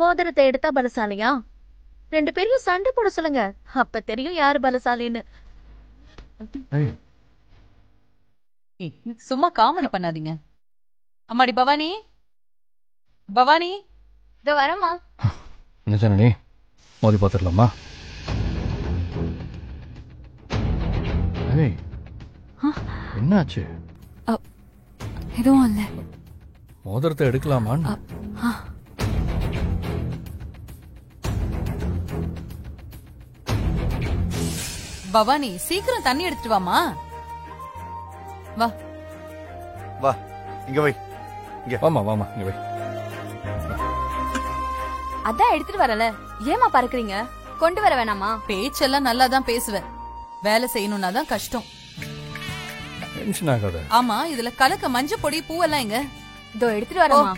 மோதிரத்தை எடுத்தா பலசாலியா? 2 பேரையும் சண்டை போட சொல்லுங்க, அப்ப தெரியும் யாரு பலசாலின்னு. சும்மா காமெடி பண்ணாதீங்க. அம்மாடி பவானி, பவானி இதோ வரமா. என்ன ஜனனி, மோதி பார்த்துடலாமா? என்னாச்சு? எதுவும் இல்ல. மோதிரத்தை எடுக்கலாமான்னு. பவானி சீக்கிரம் தண்ணி எடுத்துட்டு வாமா. வா வா, இங்க வை. இங்க வாமா வாமா, இங்க வை. அதான் எடுத்துட்டு வரல, ஏமா பறக்குறீங்க? கொண்டு வர வேணாமா? பேச்செல்லாம் நல்லா தான் பேசுவேன், வேலை செய்யணும்னா தான் கஷ்டம். டென்ஷன் ஆகாத. ஆமா, இதுல கலக்க மஞ்சள் பொடி பூவெல்லாம் எங்க? இதோ எடுத்துட்டு வரமா.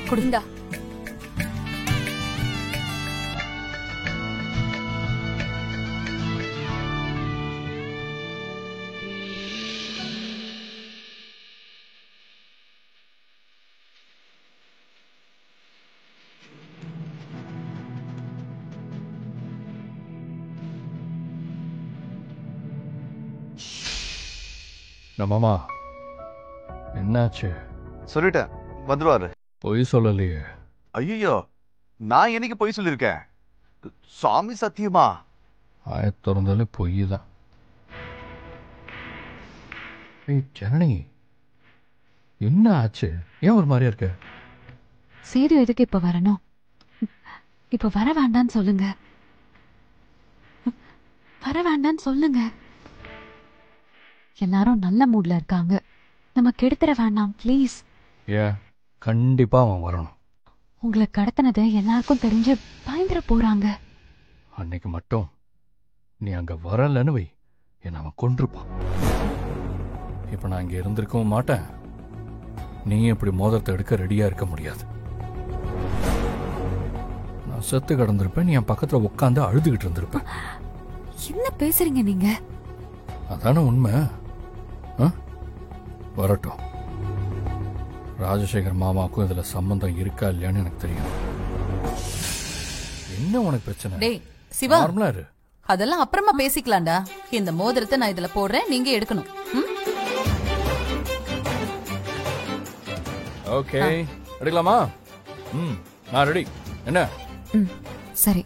குடுந்தா. நம்மம்மா என்னாச்சு? சொல்லிட்டேன், வந்துருவாரு. பொய் சொல்லலையே. ஐயோ, நான் என்னைக்கு பொய் சொல்லிருக்கேன்? சாமி சத்தியமா. திறந்தாலே பொய் தான். ஜனனி, என்ன ஆச்சு? ஏன் ஒரு மாதிரியா இருக்க? சேது எதுக்கு இப்ப வரணும்? இப்ப வர வேண்டான்னு சொல்லுங்க, வர வேண்டான்னு சொல்லுங்க. எல்லாரும் நல்ல மூட்ல இருக்காங்க, நம்ம கெடுத்துற வேண்டாம் ப்ளீஸ். ஏன்? கண்டிப்பா அவன் வரணும். உங்களை கடத்தினது எல்லாருக்கும் தெரிஞ்சு பயந்துட போறாங்க. அன்னைக்கு மட்டும் நீ அங்க வரலன்னு வை, என்ன அவன் கொன்றுப்பான். இப்ப நான் இங்க இருந்திருக்கவும் மாட்டேன், நீ இப்படி மோதிரத்தை எடுக்க ரெடியா இருக்க முடியாது. நான் செத்து கிடந்திருப்பேன், நீ என் பக்கத்துல உட்காந்து அழுதுகிட்டு இருந்திருப்பேன். என்ன பேசுறீங்க நீங்க? அதான உண்மை. வரட்டும், ராஜசேகர் மாமாவுக்கும் இதுல சம்பந்தம் இருக்கா இல்லையான்னு எனக்கு தெரியும். என்ன உனக்கு பிரச்சனை? டேய் சிவா, நார்மலா இரு. அதெல்லாம் அப்புறமா பேசிக்கலாம்டா. இந்த மோதிரத்தை நான் இதுல போடுறேன், நீங்க எடுக்கணும். ஓகே, எடுக்கலாமா? நான் ரெடி. என்ன? சரி.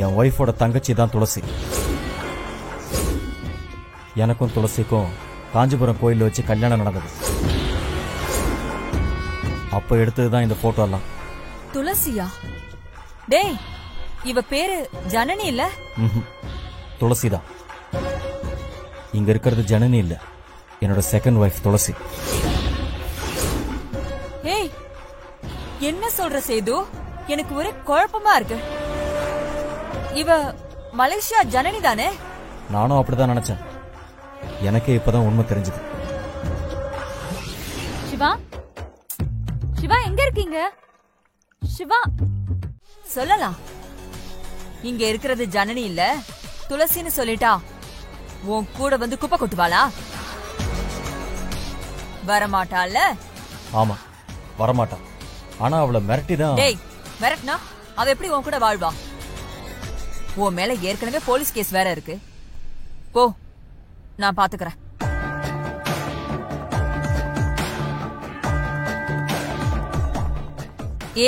என் ஒய்ஃபோட தங்கச்சி தான் துளசி. எனக்கும் துளசிக்கும் காஞ்சிபுரம் கோயிலில் வச்சு கல்யாணம் நடந்தது. அப்ப எடுத்ததுதான் இந்த போட்டோ எல்லாம். துளசியா? டேய், இவ பேரு ஜனனி இல்ல? துளசிதான். இங்க இருக்கிறது ஜனனி இல்ல, என்னோட செகண்ட் ஒய்ஃப் துளசி. ஏய், என்ன சொல்ற சேது? எனக்கு ஒரே குழப்பமா இருக்கு. இவ மலேசியா ஜனனி தானே? நானும் அப்படிதான் நினைச்சேன். எனக்கே இப்பதான் உண்மை தெரிஞ்சது. சிவா, சிவா எங்க இருக்கீங்க? சிவா, சொல்லலாம். இங்க இருக்கிறது ஜனனி இல்ல, துளசின்னு சொல்லிட்டா உன் கூட வந்து குப்பை கொட்டுவாளா? வரமாட்டால? ஆமா, வரமாட்டான். ஆனா அவளை மிரட்டிதான். டேய், மிரட்டினா அவ எப்படி உன் கூட வாழ்வா? உன் மேல ஏற்கனவே போலீஸ் கேஸ் வேற இருக்கு. போ, நான் பாத்துக்கிறேன்.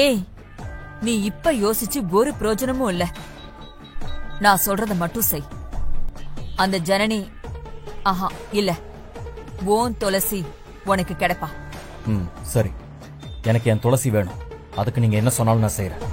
ஏய், நீ இப்ப யோசிச்சு ஒரு பிரயோஜனமும் இல்ல. நான் சொல்றத மட்டும் செய். அந்த ஜனனி இல்ல, ஓன் துளசி உனக்கு கிடைப்பா. சரி, எனக்கு என் துளசி வேணும். அதுக்கு நீங்க என்ன சொன்னாலும் நான் செய்யறேன்.